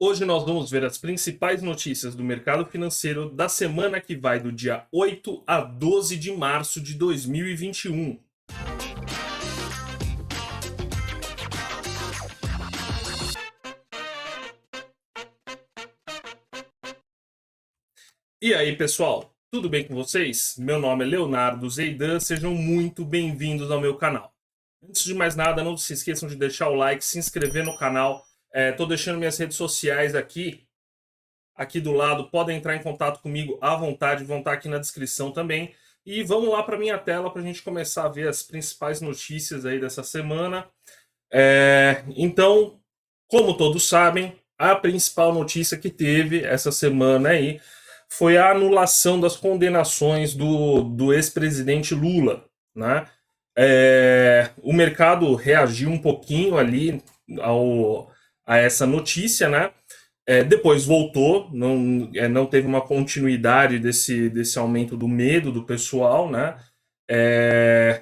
Hoje nós vamos ver as principais notícias do mercado financeiro da semana que vai do dia 8 a 12 de março de 2021. E aí, pessoal, tudo bem com vocês? Meu nome é Leonardo Zeidan, sejam muito bem-vindos ao meu canal. Antes de mais nada, não se esqueçam de deixar o like, se inscrever no canal. Tô deixando minhas redes sociais aqui do lado, podem entrar em contato comigo à vontade, vão estar aqui na descrição também. E vamos lá para minha tela para a gente começar a ver as principais notícias aí dessa semana. Então, como todos sabem, a principal notícia que teve essa semana aí foi a anulação das condenações do ex-presidente Lula, né? O mercado reagiu um pouquinho ali a essa notícia, né? Depois voltou, não teve uma continuidade desse aumento do medo do pessoal, né?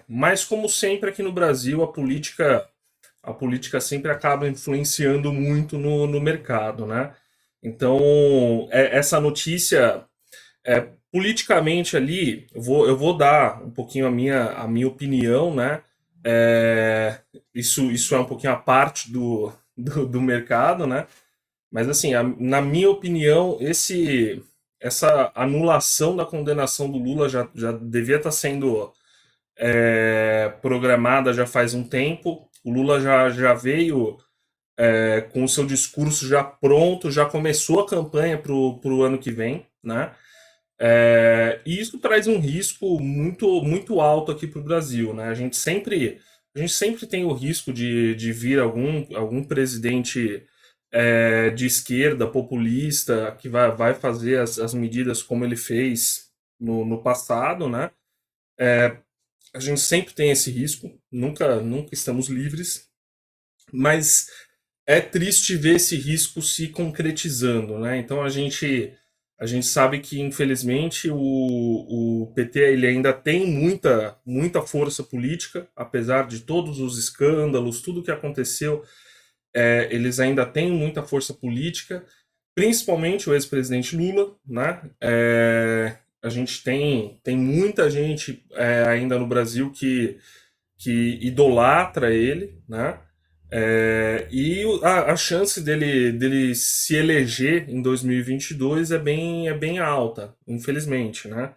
Mas como sempre aqui no Brasil, a política sempre acaba influenciando muito no mercado, né? Então, essa notícia, politicamente ali, eu vou dar um pouquinho a minha opinião, né? Isso é um pouquinho a parte do mercado, né? Mas assim, na minha opinião, essa anulação da condenação do Lula já devia estar sendo programada já faz um tempo. O Lula já veio com o seu discurso já pronto, já começou a campanha para o ano que vem, né? E isso traz um risco muito, muito alto aqui para o Brasil, né? A gente sempre tem o risco de vir algum presidente de esquerda, populista, que vai fazer as medidas como ele fez no passado, né? A gente sempre tem esse risco, nunca estamos livres, mas é triste ver esse risco se concretizando, né? Então a gente sabe que infelizmente o PT ele ainda tem muita força política, apesar de todos os escândalos, tudo que aconteceu, eles ainda têm muita força política, principalmente o ex-presidente Lula, né? A gente tem muita gente ainda no Brasil que idolatra ele, né? E a chance dele se eleger em 2022 é bem alta, infelizmente, né?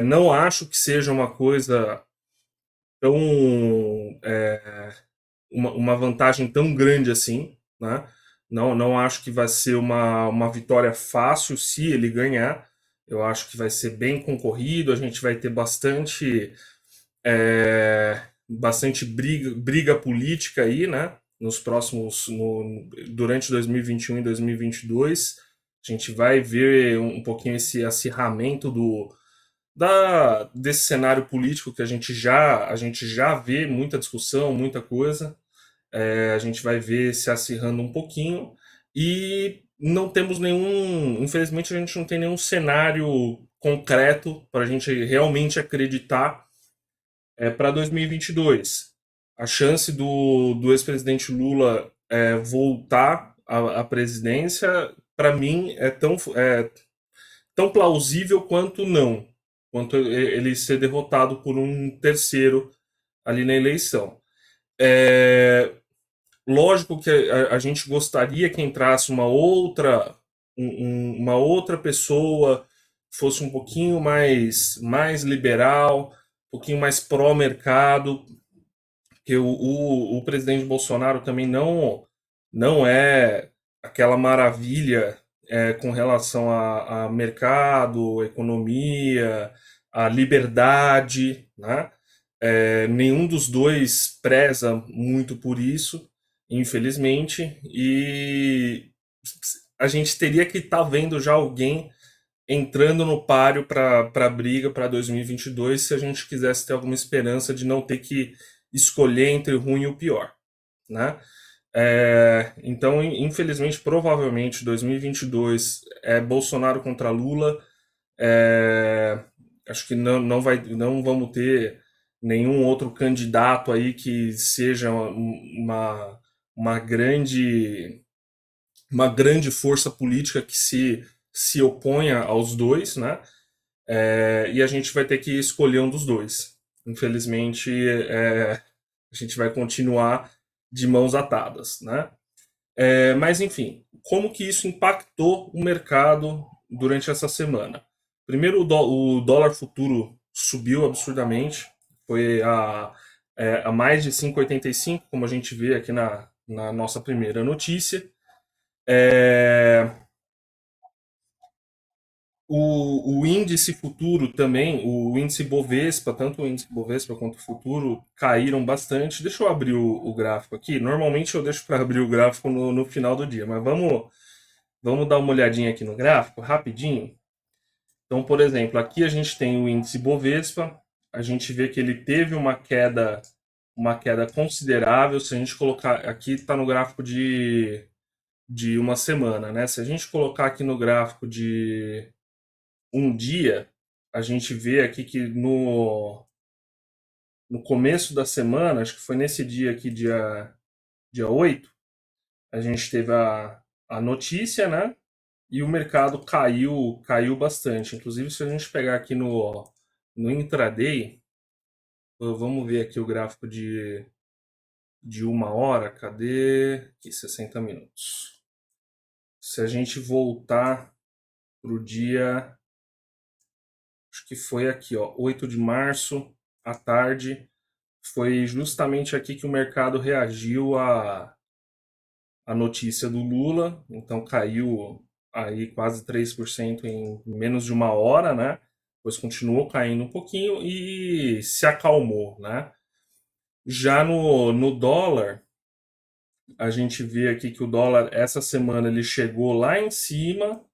Não acho que seja uma coisa tão uma vantagem tão grande assim, né? Não acho que vai ser uma vitória fácil se ele ganhar. Eu acho que vai ser bem concorrido, a gente vai ter bastante briga política aí, né? Durante 2021 e 2022, a gente vai ver um pouquinho esse acirramento desse cenário político que a gente já vê muita discussão, muita coisa. A gente vai ver se acirrando um pouquinho e não temos infelizmente a gente não tem nenhum cenário concreto para a gente realmente acreditar para 2022. A chance do ex-presidente Lula voltar à presidência, para mim, tão plausível quanto ele ser derrotado por um terceiro ali na eleição. É, Lógico que a gente gostaria que entrasse uma outra pessoa, fosse um pouquinho mais liberal, um pouquinho mais pró-mercado, porque o presidente Bolsonaro também não é aquela maravilha com relação a mercado, economia, a liberdade, né? Nenhum dos dois preza muito por isso, infelizmente, e a gente teria que estar vendo já alguém entrando no páreo para a briga para 2022 se a gente quisesse ter alguma esperança de não ter que escolher entre o ruim e o pior, né? Então, infelizmente, provavelmente 2022 é Bolsonaro contra Lula. É, Acho que não vamos ter nenhum outro candidato aí que seja uma grande uma grande força política que se oponha aos dois, né? E a gente vai ter que escolher um dos dois. Infelizmente, a gente vai continuar de mãos atadas, né? Mas enfim, como que isso impactou o mercado durante essa semana? Primeiro, o dólar futuro subiu absurdamente, foi a mais de 5,85, como a gente vê aqui na nossa primeira notícia. É, o índice futuro também, o índice Bovespa, tanto o índice Bovespa quanto o futuro, caíram bastante. Deixa eu abrir o gráfico aqui. Normalmente eu deixo para abrir o gráfico no final do dia, mas vamos dar uma olhadinha aqui no gráfico rapidinho. Então, por exemplo, aqui a gente tem o índice Bovespa, a gente vê que ele teve uma queda considerável. Se a gente colocar aqui, está no gráfico de uma semana, né? Se a gente colocar aqui no gráfico de um dia, a gente vê aqui que no começo da semana, acho que foi nesse dia aqui, dia 8, a gente teve a notícia, né? E o mercado caiu bastante. Inclusive, se a gente pegar aqui no intraday, vamos ver aqui o gráfico de uma hora, cadê? Aqui, 60 minutos. Se a gente voltar para o dia, acho que foi aqui, ó, 8 de março, à tarde, foi justamente aqui que o mercado reagiu à notícia do Lula, então caiu aí quase 3% em menos de uma hora, né? Depois continuou caindo um pouquinho e se acalmou, né? Já no dólar, a gente vê aqui que o dólar essa semana ele chegou lá em cima,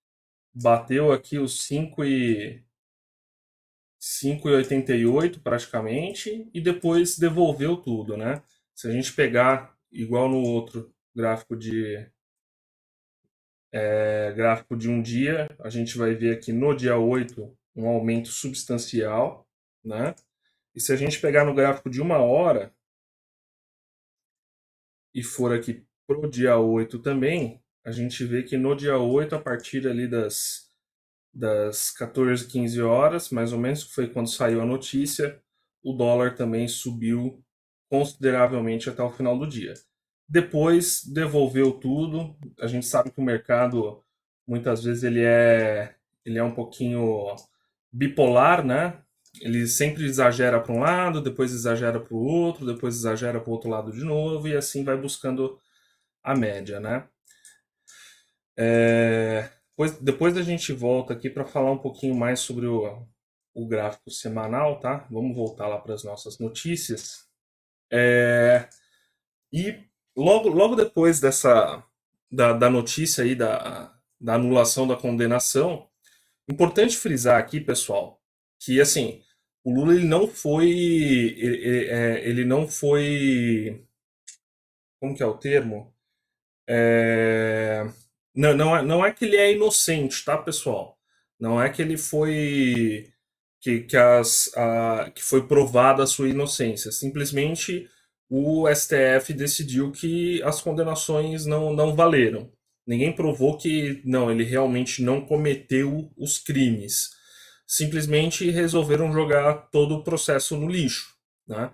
bateu aqui os 5,88 praticamente e depois devolveu tudo, né? Se a gente pegar igual no outro gráfico de um dia, a gente vai ver aqui no dia 8 um aumento substancial, né? E se a gente pegar no gráfico de uma hora e for aqui pro dia 8 também, a gente vê que no dia 8 a partir ali das 14, 15 horas, mais ou menos, que foi quando saiu a notícia, o dólar também subiu consideravelmente até o final do dia. Depois devolveu tudo. A gente sabe que o mercado muitas vezes ele é um pouquinho bipolar, né? Ele sempre exagera para um lado, depois exagera para o outro, depois exagera para o outro lado de novo e assim vai buscando a média, né? Depois a gente volta aqui para falar um pouquinho mais sobre o gráfico semanal, tá? Vamos voltar lá para as nossas notícias. E logo depois da notícia aí da anulação da condenação, importante frisar aqui, pessoal, que assim, o Lula ele não foi, como que é o termo? É, não é que ele é inocente, tá, pessoal? Não é que ele foi que foi provada a sua inocência. Simplesmente o STF decidiu que as condenações não valeram. Ninguém provou que não, ele realmente não cometeu os crimes. Simplesmente resolveram jogar todo o processo no lixo, né?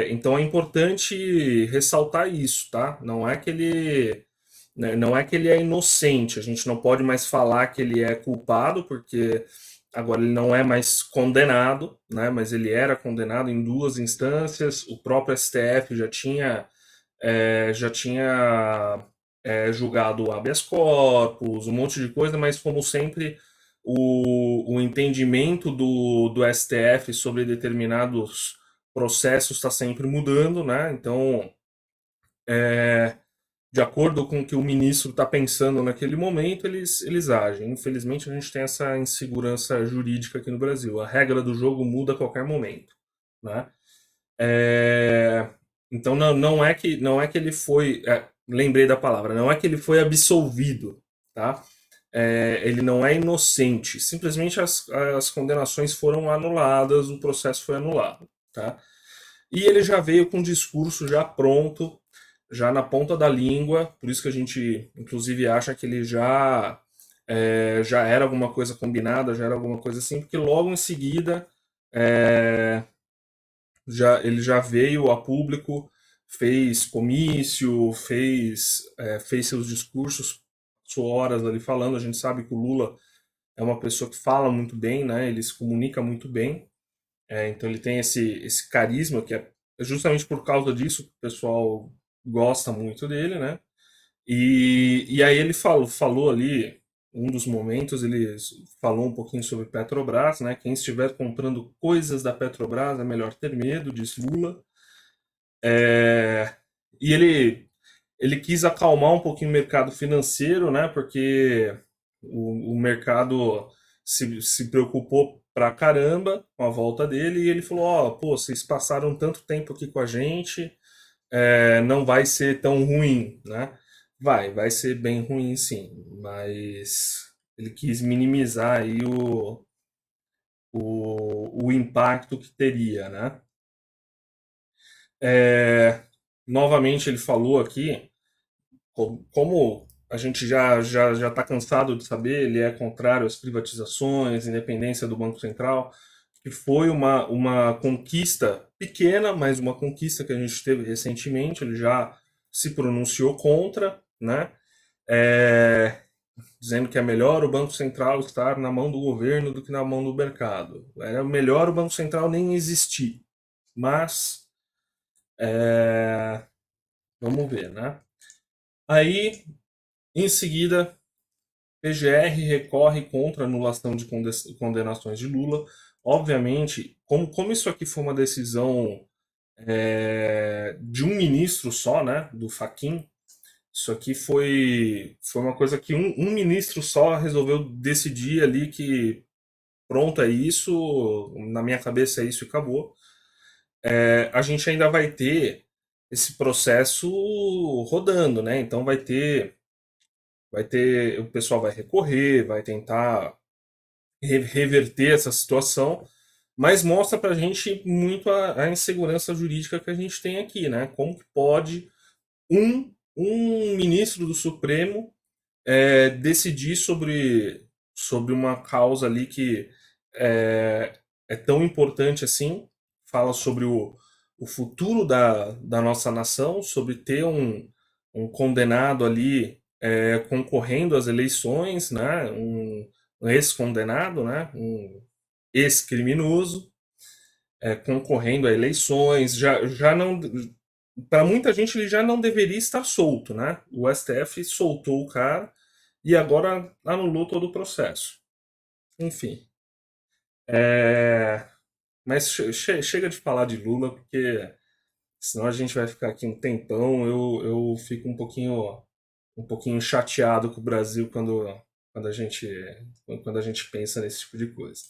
Então é importante ressaltar isso, tá? Não é que ele é inocente. A gente não pode mais falar que ele é culpado, porque agora ele não é mais condenado, né? Mas ele era condenado em duas instâncias. O próprio STF já tinha julgado o habeas corpus, um monte de coisa, mas como sempre o entendimento do STF sobre determinados processos está sempre mudando, né? Então, de acordo com o que o ministro está pensando naquele momento, eles agem. Infelizmente, a gente tem essa insegurança jurídica aqui no Brasil. A regra do jogo muda a qualquer momento, né? Então, não é que ele foi. Lembrei da palavra, não é que ele foi absolvido, tá? Ele não é inocente. Simplesmente as condenações foram anuladas, o processo foi anulado, tá? E ele já veio com o discurso já pronto já na ponta da língua, por isso que a gente, inclusive, acha que ele já era alguma coisa combinada, já era alguma coisa assim, porque logo em seguida é, ele já veio a público, fez comício, fez seus discursos, passou horas ali falando. A gente sabe que o Lula é uma pessoa que fala muito bem, né? Ele se comunica muito bem, então ele tem esse carisma que é justamente por causa disso que o pessoal gosta muito dele, né? E aí ele falou ali, um dos momentos, ele falou um pouquinho sobre Petrobras, né? Quem estiver comprando coisas da Petrobras é melhor ter medo, disse Lula. É, e ele quis acalmar um pouquinho o mercado financeiro, né? Porque o mercado se preocupou pra caramba com a volta dele e ele falou: Ó, pô, vocês passaram tanto tempo aqui com a gente, não vai ser tão ruim, né? Vai ser bem ruim, sim, mas ele quis minimizar aí o impacto que teria, né? É, novamente ele falou aqui, como a gente já está cansado de saber, ele é contrário às privatizações, independência do Banco Central, que foi uma conquista pequena, mas uma conquista que a gente teve recentemente. Ele já se pronunciou contra, né? É, dizendo que é melhor o Banco Central estar na mão do governo do que na mão do mercado. É melhor o Banco Central nem existir. Mas vamos ver, né? Aí, em seguida, PGR recorre contra a anulação de condenações de Lula. Obviamente, como isso aqui foi uma decisão de um ministro só, né, do Fachin, isso aqui foi uma coisa que um ministro só resolveu decidir ali que pronto, é isso, na minha cabeça é isso e acabou. A gente ainda vai ter esse processo rodando, né? Então o pessoal vai recorrer, vai tentar reverter essa situação, mas mostra para a gente muito a insegurança jurídica que a gente tem aqui, né? Como que pode um ministro do Supremo decidir sobre uma causa ali que é tão importante assim, fala sobre o futuro da nossa nação, sobre ter um condenado ali concorrendo às eleições, né? Um ex-condenado, né? Um ex-criminoso concorrendo a eleições, já não, para muita gente ele já não deveria estar solto, né? O STF soltou o cara e agora anulou todo o processo. Enfim, mas chega de falar de Lula porque senão a gente vai ficar aqui um tempão. Eu fico um pouquinho chateado com o Brasil quando a gente quando a gente pensa nesse tipo de coisa.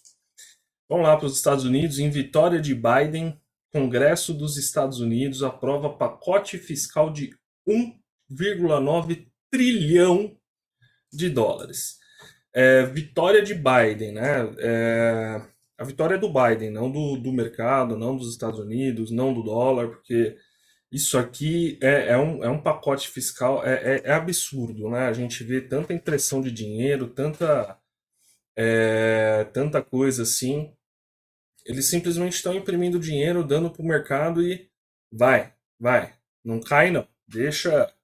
Vamos lá para os Estados Unidos. Em vitória de Biden, Congresso dos Estados Unidos aprova pacote fiscal de 1,9 trilhão de dólares. Vitória de Biden, né? A vitória é do Biden, não do mercado, não dos Estados Unidos, não do dólar, porque isso aqui é um pacote fiscal, é absurdo, né? A gente vê tanta impressão de dinheiro, tanta coisa assim. Eles simplesmente estão imprimindo dinheiro, dando para o mercado e vai. Não cai, não. Deixa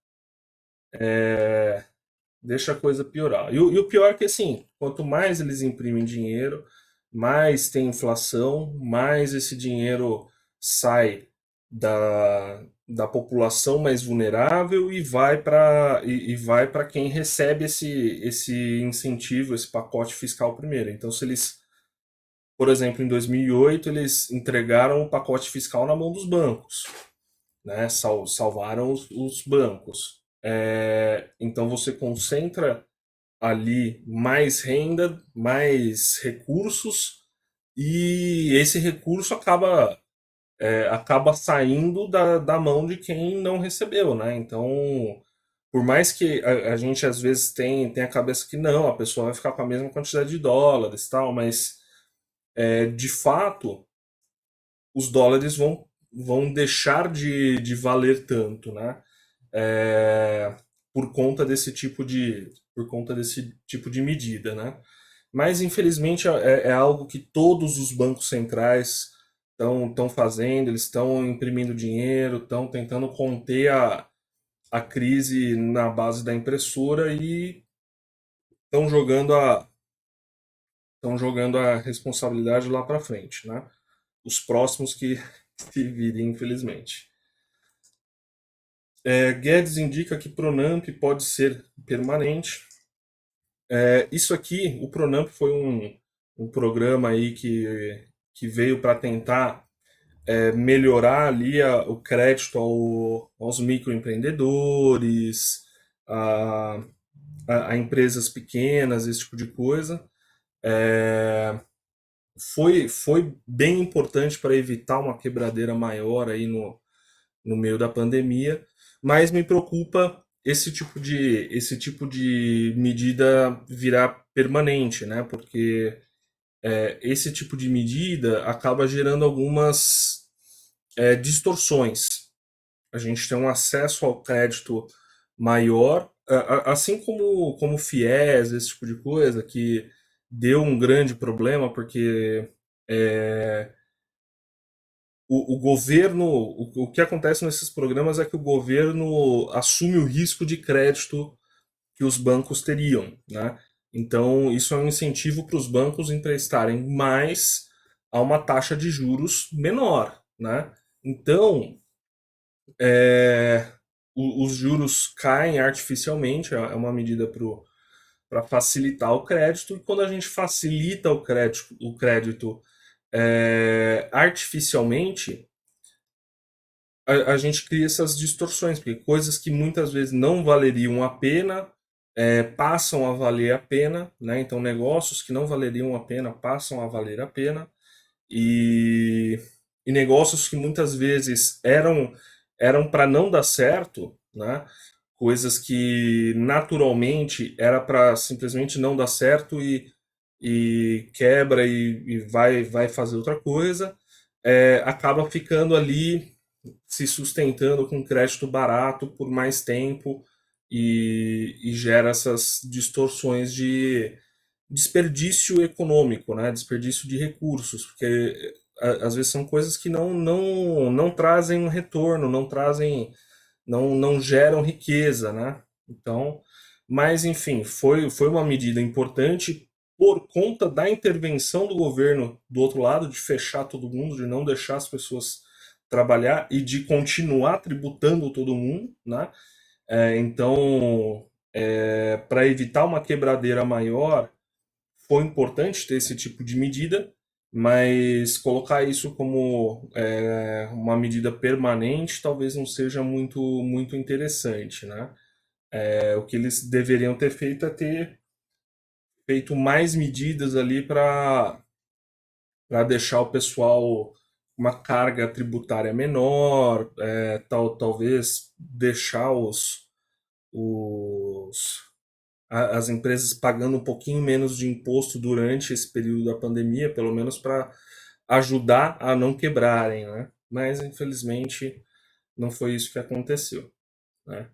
a coisa piorar. E o pior é que, assim, quanto mais eles imprimem dinheiro, mais tem inflação, mais esse dinheiro sai da população mais vulnerável e vai para quem recebe esse incentivo, esse pacote fiscal primeiro. Então, se eles, por exemplo, em 2008, eles entregaram o pacote fiscal na mão dos bancos, né? Salvaram os bancos. Então você concentra ali mais renda, mais recursos, e esse recurso acaba saindo da mão de quem não recebeu, né? Então, por mais que a gente às vezes tem a cabeça que não, a pessoa vai ficar com a mesma quantidade de dólares e tal, mas de fato os dólares vão deixar de valer tanto, né? é, por conta desse tipo de medida, né? Mas infelizmente é algo que todos os bancos centrais estão fazendo, eles estão imprimindo dinheiro, estão tentando conter a crise na base da impressora e estão jogando a responsabilidade lá para frente, né? Os próximos que se virem, infelizmente. Guedes indica que Pronamp pode ser permanente. Isso aqui, o Pronamp foi um programa aí que veio para tentar melhorar ali o crédito aos microempreendedores, a, a empresas pequenas, esse tipo de coisa. É, foi bem importante para evitar uma quebradeira maior aí no meio da pandemia, mas me preocupa esse tipo de medida virar permanente, né? Porque esse tipo de medida acaba gerando algumas distorções. A gente tem um acesso ao crédito maior, assim como o FIES, esse tipo de coisa, que deu um grande problema, porque é, o governo, o que acontece nesses programas é que o governo assume o risco de crédito que os bancos teriam, né? Então, isso é um incentivo para os bancos emprestarem mais a uma taxa de juros menor, né? Então, é, os juros caem artificialmente, é uma medida para facilitar o crédito, e quando a gente facilita o crédito artificialmente, a gente cria essas distorções, porque coisas que muitas vezes não valeriam a pena passam a valer a pena, né? Então negócios que não valeriam a pena passam a valer a pena e, e negócios que muitas vezes eram para não dar certo, né? Coisas que naturalmente era para simplesmente não dar certo e quebra e vai fazer outra coisa, acaba ficando ali se sustentando com crédito barato por mais tempo e gera essas distorções de desperdício econômico, né? Desperdício de recursos, porque às vezes são coisas que não trazem um retorno, não geram riqueza, né? Então, mas enfim, foi uma medida importante por conta da intervenção do governo do outro lado, de fechar todo mundo, de não deixar as pessoas trabalhar e de continuar tributando todo mundo, né? Então, para evitar uma quebradeira maior, foi importante ter esse tipo de medida, mas colocar isso como uma medida permanente talvez não seja muito, muito interessante, né? O que eles deveriam ter feito é ter feito mais medidas ali para deixar o pessoal uma carga tributária menor, talvez deixar os, as empresas pagando um pouquinho menos de imposto durante esse período da pandemia, pelo menos para ajudar a não quebrarem, né? Mas infelizmente não foi isso que aconteceu, né?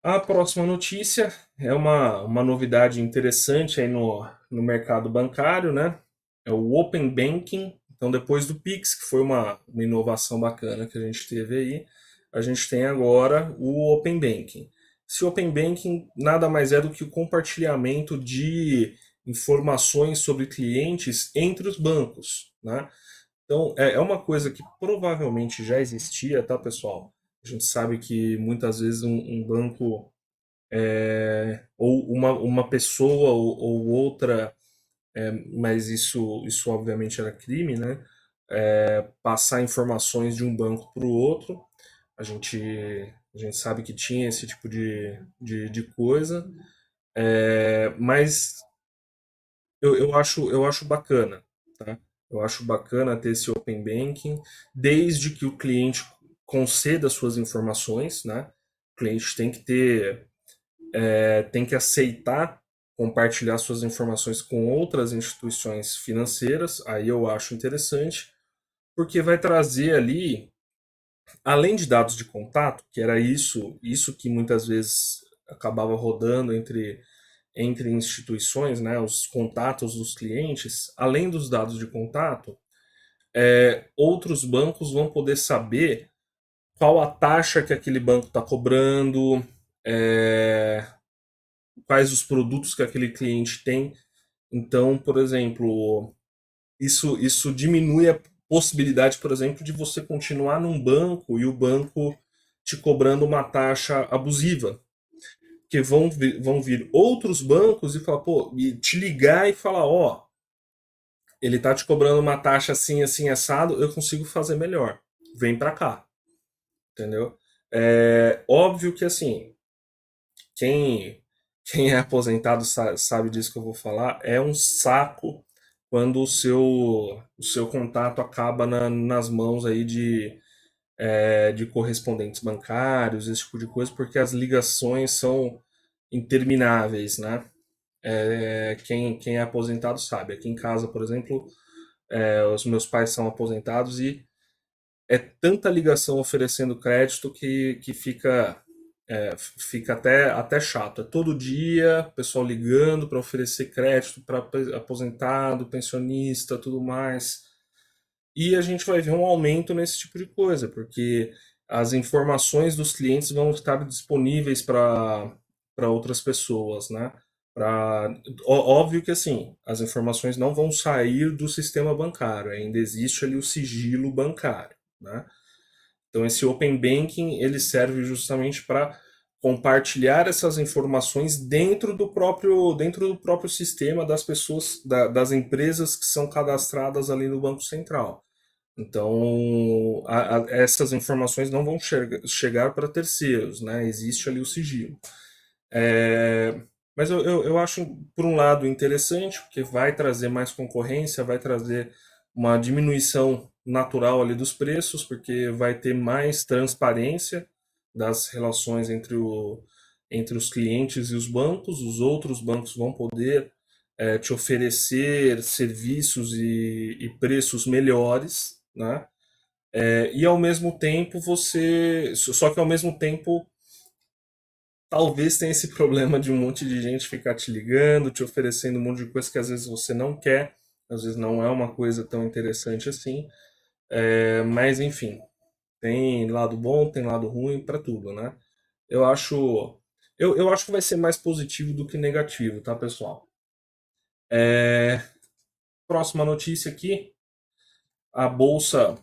A próxima notícia é uma novidade interessante aí no mercado bancário, né? É o Open Banking. Então, depois do Pix, que foi uma inovação bacana que a gente teve aí, a gente tem agora o Open Banking. Esse Open Banking nada mais é do que o compartilhamento de informações sobre clientes entre os bancos, né? Então, é uma coisa que provavelmente já existia, tá, pessoal? A gente sabe que muitas vezes um banco ou uma pessoa ou outra, mas isso obviamente era crime, né? Passar informações de um banco para o outro. A gente, a gente sabe que tinha esse tipo de coisa, mas eu acho bacana, tá? Eu acho bacana ter esse Open Banking, desde que o cliente conceda suas informações, né? O cliente tem que aceitar compartilhar suas informações com outras instituições financeiras, aí eu acho interessante, porque vai trazer ali Além de dados de contato, que era isso que muitas vezes acabava rodando entre instituições, né, os contatos dos clientes, além dos dados de contato, outros bancos vão poder saber qual a taxa que aquele banco está cobrando, é, quais os produtos que aquele cliente tem. Então, por exemplo, isso diminui a possibilidade, por exemplo, de você continuar num banco e o banco te cobrando uma taxa abusiva. Que vão vir outros bancos e falar, pô, e te ligar e falar, ó, ele tá te cobrando uma taxa assim, assim, assado, eu consigo fazer melhor. Vem pra cá, entendeu? É óbvio que assim, quem, quem é aposentado sabe disso que eu vou falar, é um saco quando o seu contato acaba nas mãos aí de correspondentes bancários, esse tipo de coisa, porque as ligações são intermináveis, né? Quem é aposentado sabe. Aqui em casa, por exemplo, os meus pais são aposentados e é tanta ligação oferecendo crédito que fica até chato. É todo dia pessoal ligando para oferecer crédito para aposentado, pensionista, tudo mais. E a gente vai ver um aumento nesse tipo de coisa, porque as informações dos clientes vão estar disponíveis para outras pessoas, né? Óbvio que assim, as informações não vão sair do sistema bancário, ainda existe ali o sigilo bancário, né? Então esse Open Banking ele serve justamente para compartilhar essas informações dentro do próprio sistema das pessoas, das empresas que são cadastradas ali no Banco Central. Então, essas informações não vão chegar para terceiros, né? Existe ali o sigilo. É, mas eu acho, por um lado, interessante, porque vai trazer mais concorrência, vai trazer uma diminuição natural ali dos preços, porque vai ter mais transparência das relações entre os clientes e os outros bancos vão poder te oferecer serviços e preços melhores, né? E ao mesmo tempo só que ao mesmo tempo talvez tenha esse problema de um monte de gente ficar te ligando, te oferecendo um monte de coisa que às vezes você não quer, às vezes não é uma coisa tão interessante assim. Mas enfim, tem lado bom, tem lado ruim para tudo, né? Eu acho, eu acho que vai ser mais positivo do que negativo, tá, pessoal? Próxima notícia aqui, a bolsa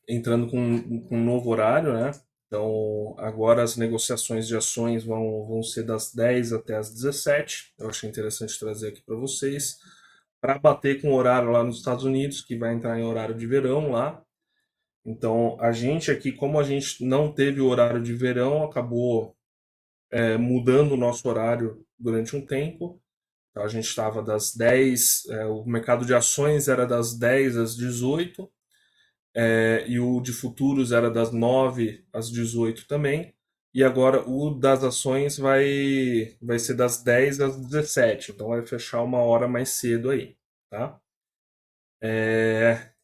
entrando com um novo horário, né? Então, agora as negociações de ações vão ser das 10 até as 17. Eu achei interessante trazer aqui para vocês, para bater com o horário lá nos Estados Unidos, que vai entrar em horário de verão lá. Então, a gente aqui, como a gente não teve o horário de verão, acabou mudando o nosso horário durante um tempo. Então, a gente estava das 10, o mercado de ações era das 10 às 18, e o de futuros era das 9 às 18 também. E agora o das ações vai ser das 10 às 17, então vai fechar uma hora mais cedo aí, tá?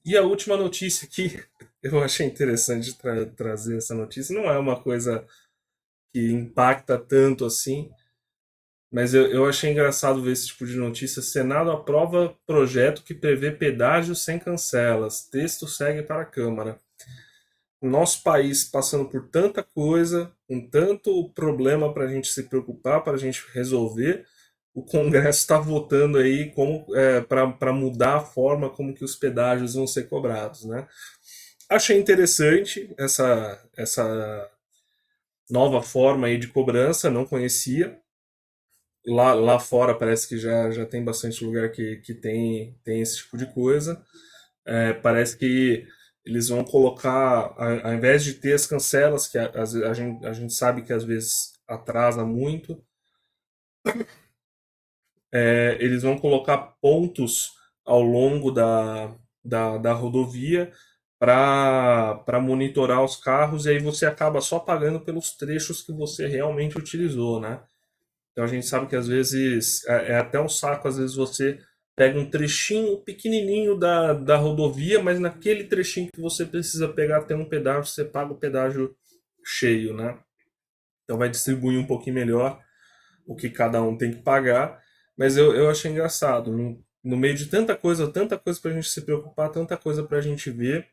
E a última notícia aqui, eu achei interessante trazer essa notícia. Não é uma coisa que impacta tanto assim, mas eu achei engraçado ver esse tipo de notícia. Senado aprova projeto que prevê pedágio sem cancelas. Texto segue para a Câmara. Nosso país passando por tanta coisa, com tanto problema para a gente se preocupar, para a gente resolver, o Congresso está votando aí como para mudar a forma como que os pedágios vão ser cobrados, né? Achei interessante essa nova forma aí de cobrança, não conhecia. Lá fora parece que já tem bastante lugar que tem esse tipo de coisa. Parece que eles vão colocar, ao invés de ter as cancelas, que a gente sabe que às vezes atrasa muito, eles vão colocar pontos ao longo da rodovia para monitorar os carros, e aí você acaba só pagando pelos trechos que você realmente utilizou, né? Então a gente sabe que às vezes é até um saco, às vezes você pega um trechinho pequenininho da rodovia, mas naquele trechinho que você precisa pegar tem um pedágio, você paga o pedágio cheio, né? Então vai distribuir um pouquinho melhor o que cada um tem que pagar. Mas eu achei engraçado. No meio de tanta coisa para a gente se preocupar, tanta coisa para a gente ver,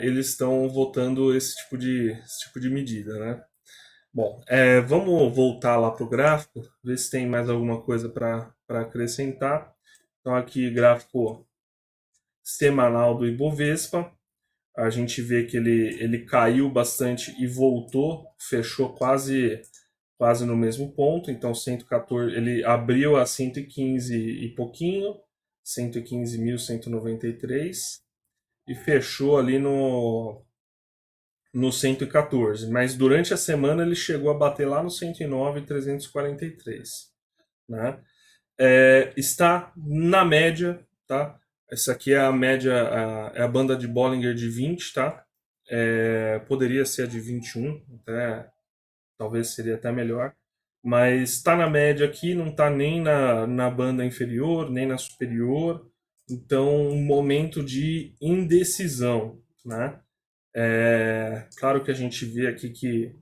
eles estão votando esse tipo de medida, né? Bom, vamos voltar lá para o gráfico, ver se tem mais alguma coisa para acrescentar. Então, aqui, gráfico semanal do Ibovespa. A gente vê que ele caiu bastante e voltou, fechou quase no mesmo ponto. Então, 114, ele abriu a 115 e pouquinho, 115.193, e fechou ali no 114. Mas durante a semana ele chegou a bater lá no 109.343, né? Está na média, tá? Essa aqui é a média, é a banda de Bollinger de 20, tá? Poderia ser a de 21, até, talvez seria até melhor. Mas está na média aqui, não está nem na banda inferior, nem na superior. Então, um momento de indecisão, né? Claro que a gente vê aqui que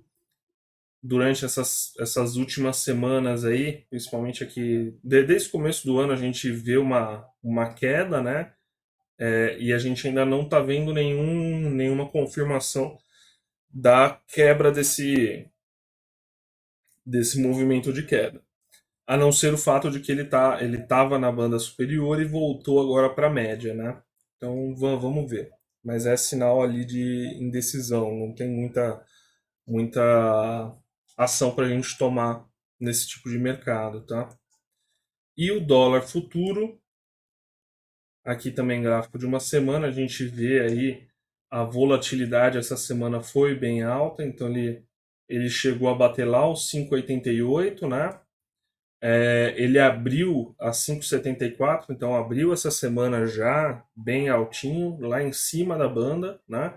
durante essas últimas semanas aí, principalmente aqui, desde o começo do ano, a gente vê uma queda, né? E a gente ainda não está vendo nenhuma confirmação da quebra desse movimento de queda. A não ser o fato de que ele estava na banda superior e voltou agora para a média, né? Então vamos ver. Mas é sinal ali de indecisão, não tem muita ação para a gente tomar nesse tipo de mercado, tá? E o dólar futuro, aqui também gráfico de uma semana, a gente vê aí a volatilidade essa semana foi bem alta, então ele chegou a bater lá os 5,88, né? Ele abriu a 5,74, então abriu essa semana já bem altinho, lá em cima da banda, né?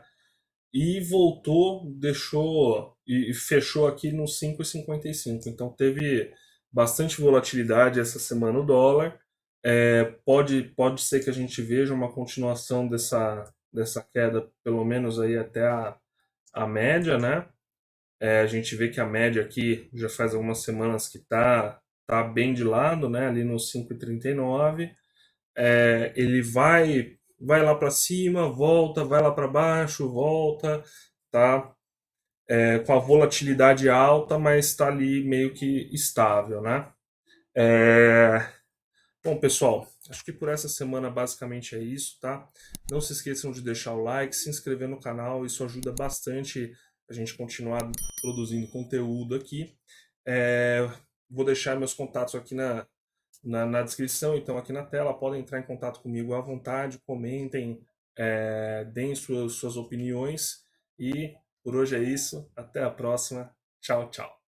E voltou, deixou e fechou aqui no 5,55. Então teve bastante volatilidade essa semana o dólar. Pode ser que a gente veja uma continuação dessa queda, pelo menos aí até a média, né? A gente vê que a média aqui já faz algumas semanas que tá bem de lado, né? Ali no 5,39. Ele vai lá para cima, volta, vai lá para baixo, volta, tá? Com a volatilidade alta, mas está ali meio que estável, né? É, Bom, pessoal, acho que por essa semana basicamente é isso, tá? Não se esqueçam de deixar o like, se inscrever no canal, isso ajuda bastante a gente continuar produzindo conteúdo aqui. É, Vou deixar meus contatos aqui na descrição, então aqui na tela, podem entrar em contato comigo à vontade, comentem, deem suas opiniões e por hoje é isso, até a próxima, tchau, tchau.